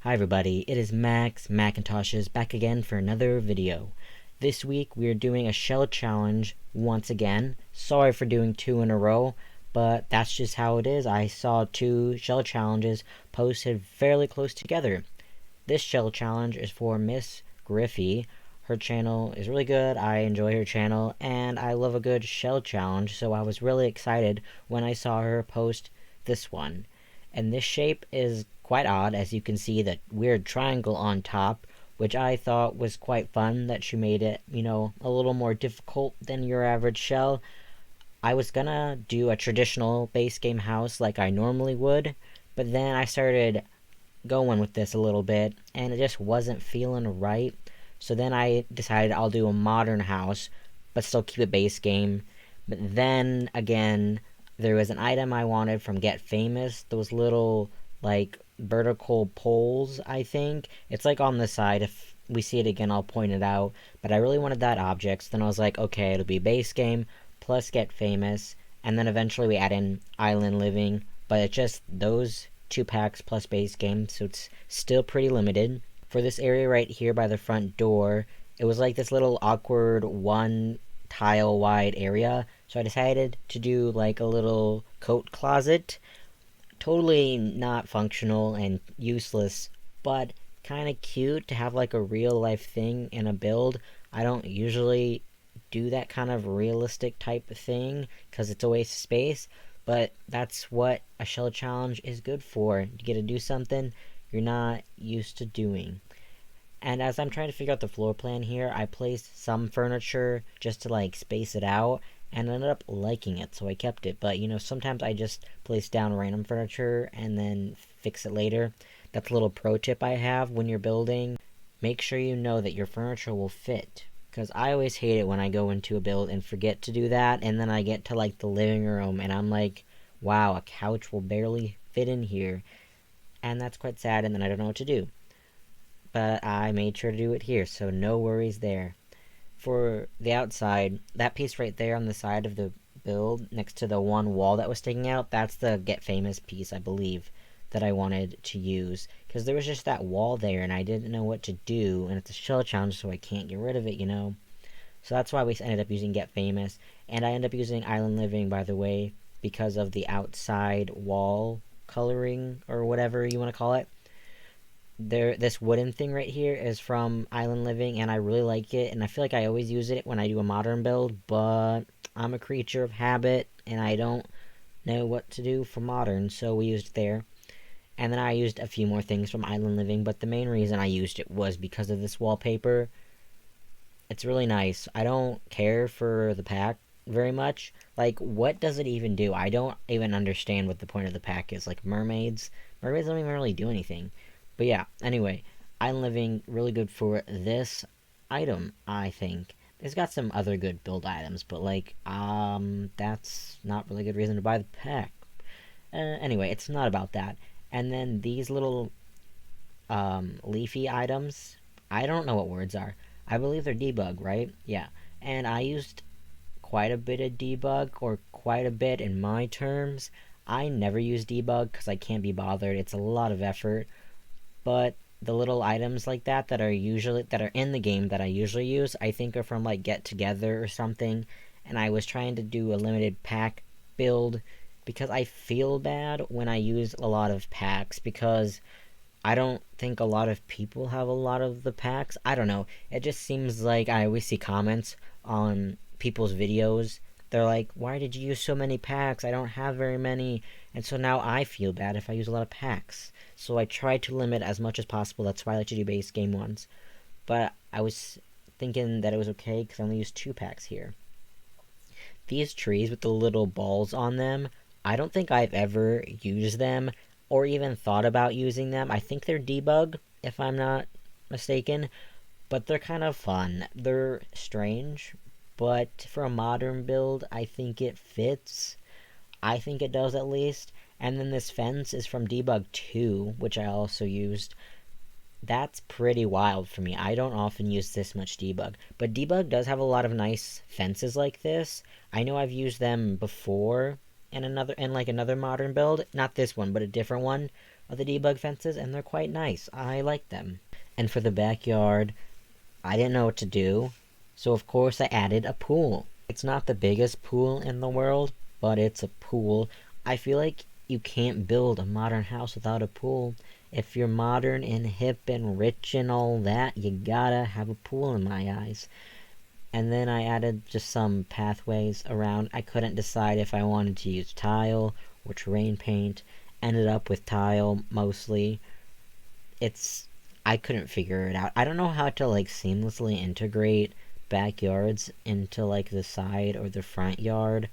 Hi everybody, it is Macintosh's back again for another video. This week we are doing a shell challenge once again. Sorry for doing two in a row, but that's just how it is. I saw two shell challenges posted fairly close together. This shell challenge is for MsGryphi. Her channel is really good, I enjoy her channel, and I love a good shell challenge, so I was really excited when I saw her post this one. And this shape is quite odd, as you can see that weird triangle on top, which I thought was quite fun that she made it, a little more difficult than your average shell. I was gonna do a traditional base game house like I normally would, but then I started going with this a little bit, and it just wasn't feeling right. So then I decided I'll do a modern house, but still keep it base game. But then, again, there was an item I wanted from Get Famous, those little, like, vertical poles, I think. It's like on the side. If we see it again, I'll point it out. But I really wanted that object, so then I was like, okay, it'll be base game plus Get Famous, and then eventually we add in Island Living, but it's just those 2 packs plus base game, so it's still pretty limited. For this area right here by the front door, it was like this little awkward 1 tile wide area, so I decided to do like a little coat closet. Totally not functional and useless, but kind of cute to have like a real life thing in a build. I don't usually do that kind of realistic type of thing because it's a waste of space, but that's what a shell challenge is good for. You get to do something you're not used to doing. And as I'm trying to figure out the floor plan here, I placed some furniture just to like space it out, and ended up liking it, so I kept it. But sometimes I just place down random furniture and then fix it later. That's a little pro tip I have when you're building. Make sure you know that your furniture will fit, because I always hate it when I go into a build and forget to do that, and then I get to like the living room and I'm like, wow, a couch will barely fit in here, and that's quite sad, and then I don't know what to do. But I made sure to do it here, so no worries there. For the outside, that piece right there on the side of the build, next to the one wall that was sticking out, that's the Get Famous piece, I believe, that I wanted to use. Because there was just that wall there, and I didn't know what to do, and it's a shell challenge, so I can't get rid of it, So that's why we ended up using Get Famous. And I ended up using Island Living, by the way, because of the outside wall coloring, or whatever you want to call it. This wooden thing right here is from Island Living, and I really like it, and I feel like I always use it when I do a modern build, but I'm a creature of habit, and I don't know what to do for modern, so we used it there. And then I used a few more things from Island Living, but the main reason I used it was because of this wallpaper. It's really nice. I don't care for the pack very much. Like, what does it even do? I don't even understand what the point of the pack is. Like, mermaids don't even really do anything. But yeah, anyway, Island Living, really good for this item, I think. It's got some other good build items, but that's not really a good reason to buy the pack. Anyway, it's not about that. And then these little leafy items, I don't know what words are. I believe they're debug, right? Yeah. And I used quite a bit of debug, or quite a bit in my terms. I never use debug because I can't be bothered. It's a lot of effort. But the little items like that are in the game that I usually use, I think are from like Get Together or something. And I was trying to do a limited pack build because I feel bad when I use a lot of packs, because I don't think a lot of people have a lot of the packs. I don't know. It just seems like I always see comments on people's videos. They're like, why did you use so many packs? I don't have very many. And so now I feel bad if I use a lot of packs. So I try to limit as much as possible. That's why I like to do base game ones. But I was thinking that it was okay because I only used 2 packs here. These trees with the little balls on them, I don't think I've ever used them or even thought about using them. I think they're debug, if I'm not mistaken. But they're kind of fun. They're strange, but for a modern build, I think it fits. I think it does, at least. And then this fence is from Debug 2, which I also used. That's pretty wild for me. I don't often use this much debug. But debug does have a lot of nice fences like this. I know I've used them before in another modern build. Not this one, but a different one. of the debug fences, and they're quite nice. I like them. And for the backyard, I didn't know what to do, so of course I added a pool. It's not the biggest pool in the world, but it's a pool. I feel like you can't build a modern house without a pool. If you're modern and hip and rich and all that, you gotta have a pool in my eyes. And then I added just some pathways around. I couldn't decide if I wanted to use tile or terrain paint. Ended up with tile mostly. I couldn't figure it out. I don't know how to like seamlessly integrate backyards into like the side or the front yard.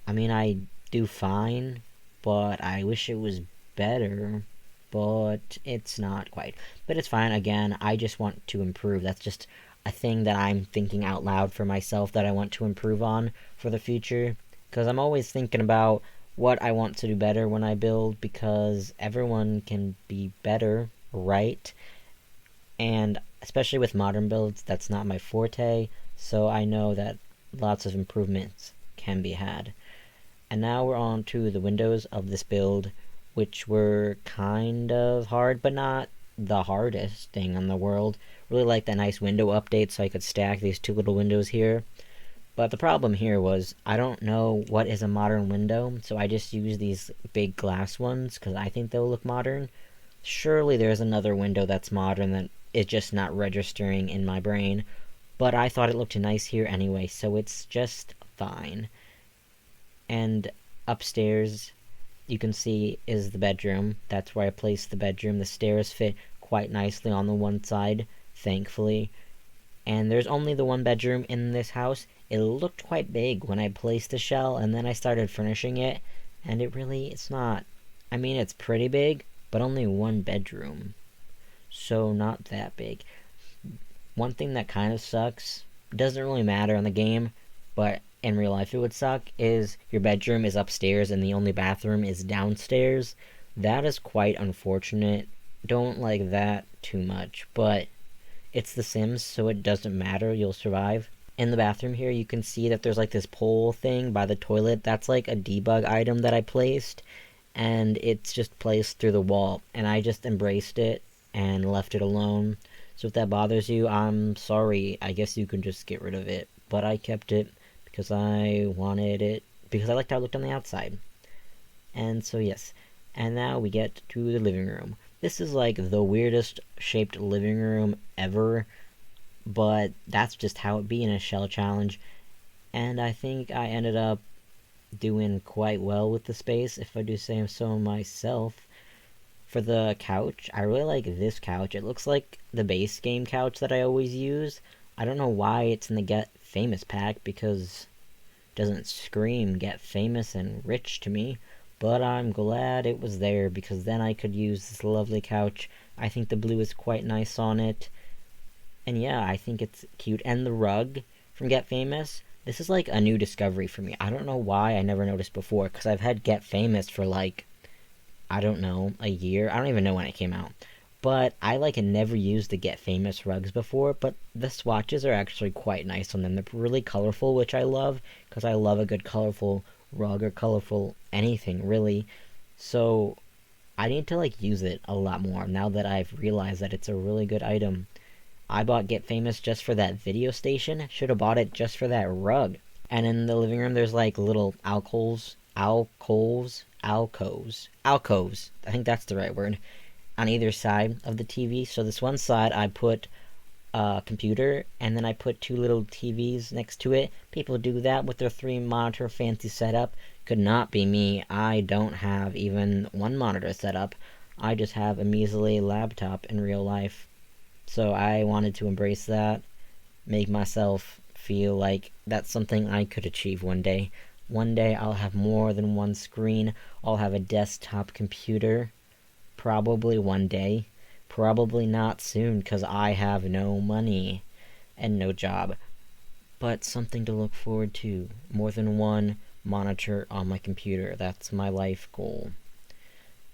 I mean, I do fine, but I wish it was better. But it's not quite. But it's fine. Again, I just want to improve. That's just a thing that I'm thinking out loud for myself that I want to improve on for the future. Because I'm always thinking about what I want to do better when I build, because everyone can be better, right? And especially with modern builds, that's not my forte, so I know that lots of improvements can be had. And now we're on to the windows of this build, which were kind of hard, but not the hardest thing in the world. Really like that nice window update so I could stack these two little windows here. But the problem here was I don't know what is a modern window, so I just use these big glass ones because I think they'll look modern. Surely there's another window that's modern that is just not registering in my brain, but I thought it looked nice here anyway, so it's just fine. And upstairs, you can see, is the bedroom. That's where I placed the bedroom. The stairs fit quite nicely on the one side, thankfully. And there's only the one bedroom in this house. It looked quite big when I placed the shell, and then I started furnishing it, and it's not. I mean, it's pretty big, but only one bedroom. So not that big. One thing that kind of sucks, doesn't really matter in the game, but in real life it would suck, is your bedroom is upstairs and the only bathroom is downstairs. That is quite unfortunate. Don't like that too much, but it's The Sims, so it doesn't matter, you'll survive. In the bathroom here, you can see that there's like this pole thing by the toilet. That's like a debug item that I placed, and it's just placed through the wall, and I just embraced it and left it alone. So if that bothers you, I'm sorry. I guess you can just get rid of it. But I kept it because I wanted it, because I liked how it looked on the outside. And so yes. And now we get to the living room. This is like the weirdest shaped living room ever, but that's just how it be in a shell challenge. And I think I ended up doing quite well with the space, if I do say so myself. For the couch, I really like this couch. It looks like the base game couch that I always use. I don't know why it's in the Get Famous pack, because it doesn't scream Get Famous and rich to me. But I'm glad it was there, because then I could use this lovely couch. I think the blue is quite nice on it. And yeah, I think it's cute. And the rug from Get Famous, this is like a new discovery for me. I don't know why I never noticed before, because I've had Get Famous for like, I don't know, a year. I don't even know when it came out. But I like never used the Get Famous rugs before, but the swatches are actually quite nice on them. They're really colorful, which I love, because I love a good colorful rug or colorful anything, really. So I need to like use it a lot more now that I've realized that it's a really good item. I bought Get Famous just for that video station. Should have bought it just for that rug. And in the living room, there's like little alcoves. I think that's the right word. On either side of the TV. So this one side, I put a computer, and then I put two little TVs next to it. People do that with their 3-monitor fancy setup. Could not be me. I don't have even one monitor set up. I just have a measly laptop in real life. So I wanted to embrace that, make myself feel like that's something I could achieve one day. One day I'll have more than one screen. I'll have a desktop computer. Probably one day. Probably not soon, because I have no money and no job. But something to look forward to. More than one monitor on my computer. That's my life goal.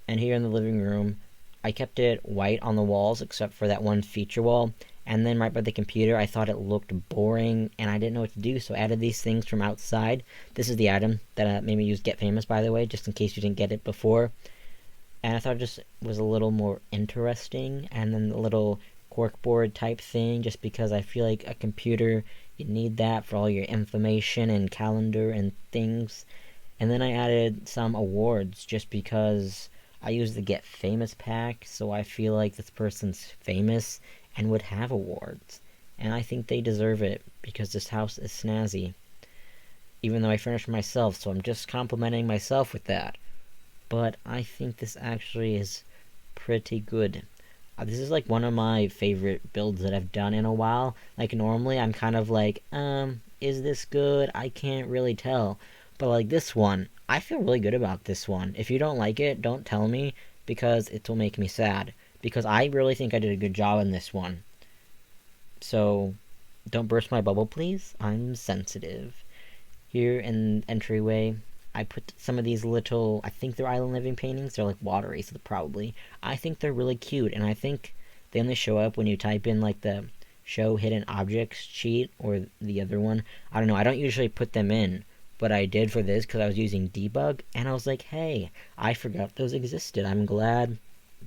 And here in the living room, I kept it white on the walls except for that one feature wall. And then right by the computer, I thought it looked boring and I didn't know what to do, so I added these things from outside. This is the item that made me use Get Famous, by the way, just in case you didn't get it before. and I thought it just was a little more interesting. And then the little corkboard type thing, just because I feel like a computer, you need that for all your information and calendar and things. And then I added some awards just because I used the Get Famous pack, so I feel like this person's famous and would have awards. And I think they deserve it because this house is snazzy. Even though I furnished myself, so I'm just complimenting myself with that. But I think this actually is pretty good. This is like one of my favorite builds that I've done in a while. Like normally I'm kind of like, is this good? I can't really tell. But like this one, I feel really good about this one. If you don't like it, don't tell me, because it will make me sad. Because I really think I did a good job in this one. So, don't burst my bubble, please. I'm sensitive. Here in the entryway, I put some of these little, I think they're island living paintings. They're like watery, so probably. I think they're really cute, and I think they only show up when you type in like the show hidden objects cheat or the other one. I don't know, I don't usually put them in, but I did for this because I was using debug, and I was like, hey, I forgot those existed. I'm glad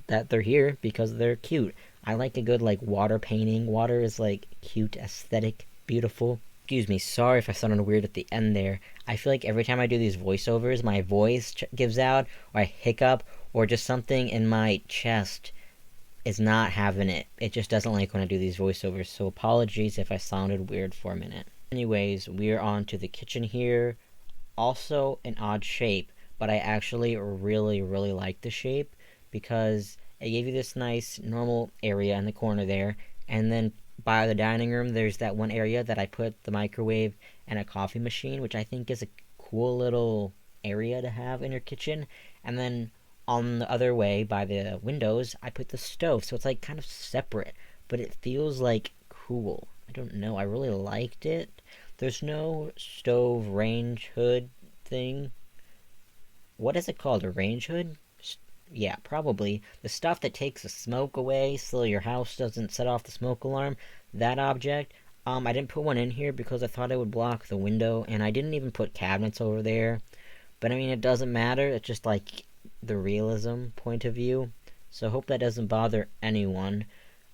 that they're here because they're cute. I like a good like water painting. Water is like cute, aesthetic, beautiful. Excuse me, sorry if I sounded weird at the end there. I feel like every time I do these voiceovers, my voice gives out, or I hiccup, or just something in my chest is not having it. It just doesn't like when I do these voiceovers, so apologies if I sounded weird for a minute. Anyways, we're on to the kitchen here. Also an odd shape, but I actually really like the shape because it gave you this nice normal area in the corner there, and then by the dining room there's that one area that I put the microwave and a coffee machine, which I think is a cool little area to have in your kitchen. And then on the other way by the windows I put the stove, so it's like kind of separate, but it feels like cool. I don't know, I really liked it. There's no stove range hood thing. What is it called? A range hood? Yeah, probably. The stuff that takes the smoke away so your house doesn't set off the smoke alarm. That object. I didn't put one in here because I thought it would block the window, and I didn't even put cabinets over there. But I mean, it doesn't matter. It's just like the realism point of view. So I hope that doesn't bother anyone.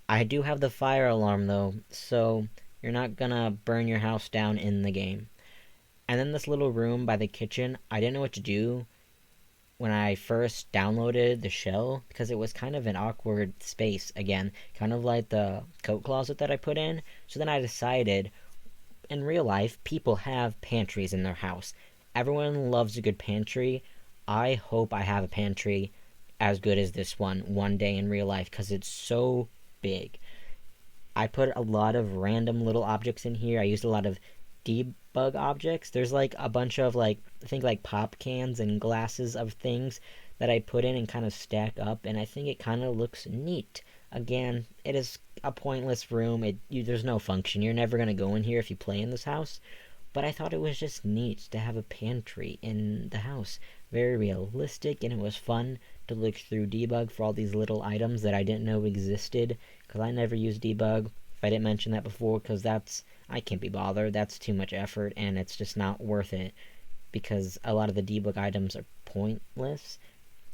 I do have the fire alarm though, so you're not gonna burn your house down in the game. And then this little room by the kitchen, I didn't know what to do when I first downloaded the shell because it was kind of an awkward space again, kind of like the coat closet that I put in. So then I decided, in real life, people have pantries in their house. Everyone loves a good pantry. I hope I have a pantry as good as this one day in real life because it's so big. I put a lot of random little objects in here. I used a lot of debug objects. There's like a bunch of like, I think like pop cans and glasses of things that I put in and kind of stack up, and I think it kind of looks neat. Again, it is a pointless room. There's no function. You're never going to go in here if you play in this house. But I thought it was just neat to have a pantry in the house. Very realistic, and it was fun to look through debug for all these little items that I didn't know existed, because I never used debug. If I didn't mention that before, because I can't be bothered. That's too much effort, and it's just not worth it, because a lot of the debug items are pointless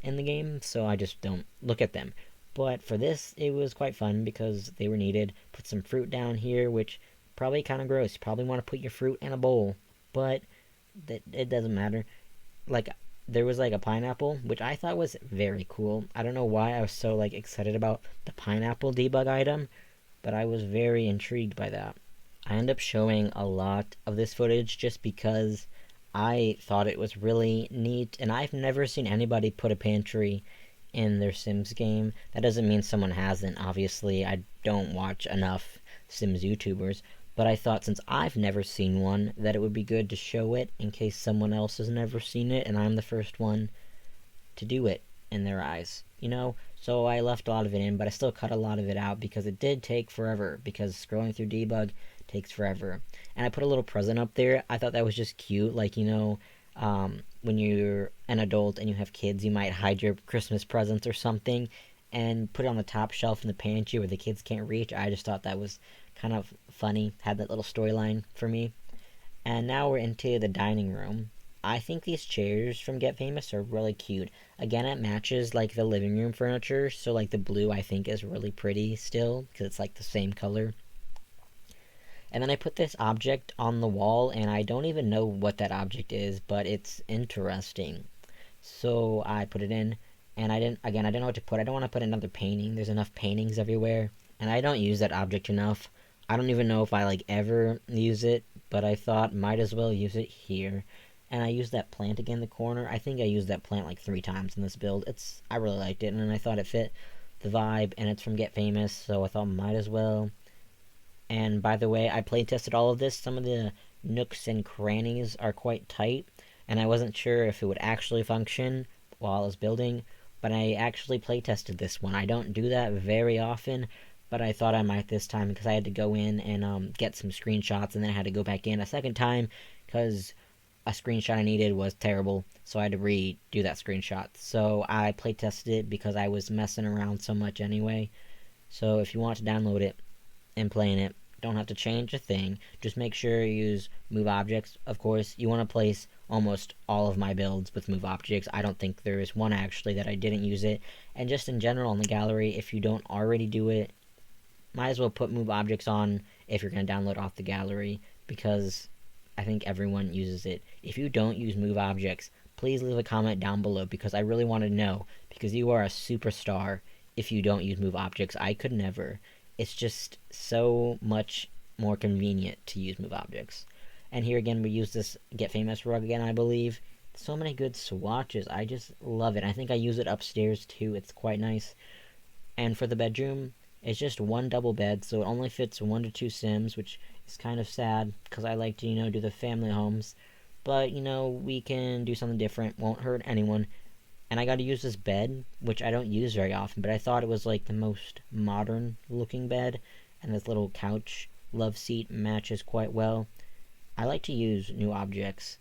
in the game, so I just don't look at them. But for this, it was quite fun because they were needed. Put some fruit down here, which probably kind of gross. You probably want to put your fruit in a bowl, but it doesn't matter. Like, there was like a pineapple, which I thought was very cool. I don't know why I was so like excited about the pineapple debug item, but I was very intrigued by that. I end up showing a lot of this footage just because I thought it was really neat, and I've never seen anybody put a pantry in their Sims game. That doesn't mean someone hasn't. Obviously, I don't watch enough Sims YouTubers, but I thought since I've never seen one, that it would be good to show it in case someone else has never seen it, and I'm the first one to do it in their eyes, you know? So I left a lot of it in, but I still cut a lot of it out because it did take forever, because scrolling through debug takes forever. And I put a little present up there. I thought that was just cute, like, you know, when you're an adult and you have kids, you might hide your Christmas presents or something and put it on the top shelf in the pantry where the kids can't reach. I just thought that was kind of funny, had that little storyline for me. And now we're into the dining room. I think these chairs from Get Famous are really cute. Again, it matches like the living room furniture, so like the blue I think is really pretty still because it's like the same color. And then I put this object on the wall, and I don't even know what that object is, but it's interesting. So I put it in, and I didn't know what to put. I don't want to put another painting. There's enough paintings everywhere, and I don't use that object enough. I don't even know if I like ever use it, but I thought might as well use it here. And I used that plant again in the corner. I think I used that plant like 3 times in this build. I really liked it, and I thought it fit the vibe, and it's from Get Famous, so I thought might as well. And by the way, I playtested all of this. Some of the nooks and crannies are quite tight, and I wasn't sure if it would actually function while I was building, but I actually playtested this one. I don't do that very often, but I thought I might this time because I had to go in and get some screenshots, and then I had to go back in a second time because a screenshot I needed was terrible, so I had to redo that screenshot. So I playtested it because I was messing around so much anyway. So if you want to download it and play in it, don't have to change a thing. Just make sure you use move objects. Of course, you want to place almost all of my builds with move objects. I don't think there is one actually that I didn't use it. And just in general in the gallery, if you don't already do it, might as well put move objects on if you're going to download off the gallery, because I think everyone uses it. If you don't use move objects, please leave a comment down below, because I really want to know, because you are a superstar if you don't use move objects. I could never. It's just so much more convenient to use move objects. And here again, we use this Get Famous rug again, I believe. So many good swatches. I just love it. I think I use it upstairs too. It's quite nice. And for the bedroom, it's just one double bed, so it only fits 1 to 2 Sims, which is kind of sad because I like to, do the family homes. But, we can do something different. Won't hurt anyone. And I got to use this bed, which I don't use very often, but I thought it was like the most modern looking bed. And this little couch love seat matches quite well. I like to use new objects,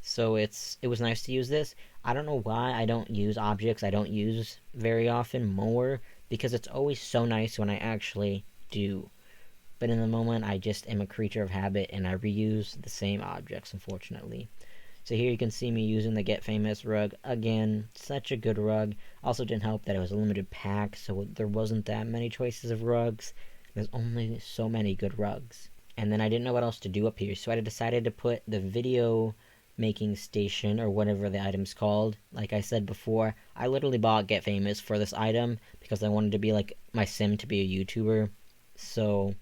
so it was nice to use this. I don't know why I don't use objects I don't use very often more, because it's always so nice when I actually do. But in the moment, I just am a creature of habit, and I reuse the same objects, unfortunately. So here you can see me using the Get Famous rug again. Such a good rug. Also didn't help that it was a limited pack, so there wasn't that many choices of rugs. There's only so many good rugs. And then I didn't know what else to do up here, so I decided to put the video making station, or whatever the item's called. Like I said before, I literally bought Get Famous for this item because I wanted to be like my sim to be a YouTuber. So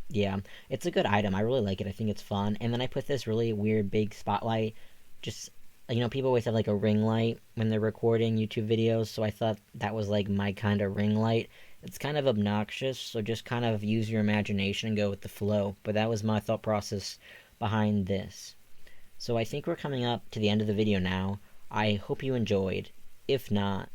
yeah, it's a good item. I really like it. I think it's fun. And then I put this really weird big spotlight. Just, people always have like a ring light when they're recording YouTube videos, so I thought that was like my kind of ring light. It's kind of obnoxious, so just kind of use your imagination and go with the flow. But that was my thought process behind this. So I think we're coming up to the end of the video now. I hope you enjoyed. If not,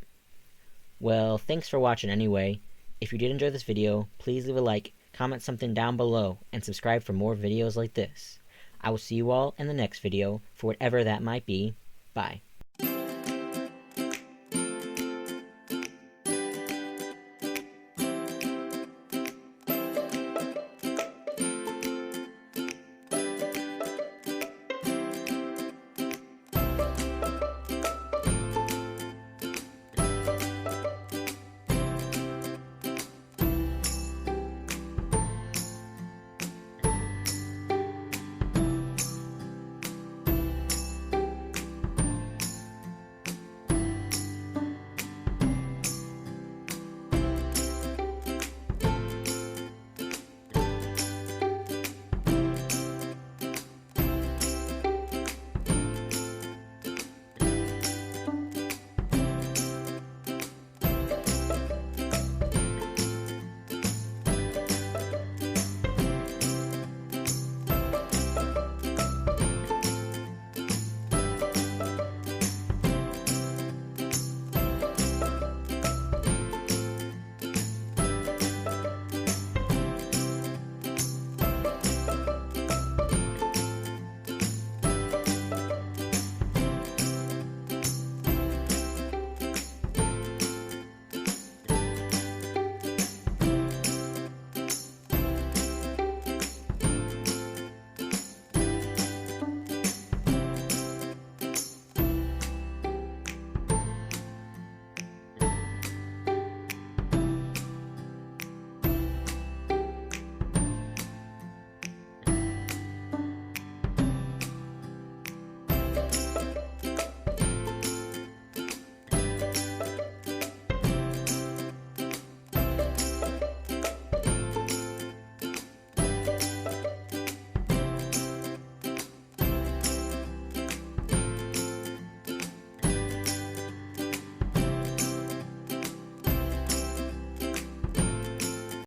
well, thanks for watching anyway. If you did enjoy this video, please leave a like, comment something down below, and subscribe for more videos like this. I will see you all in the next video, for whatever that might be. Bye.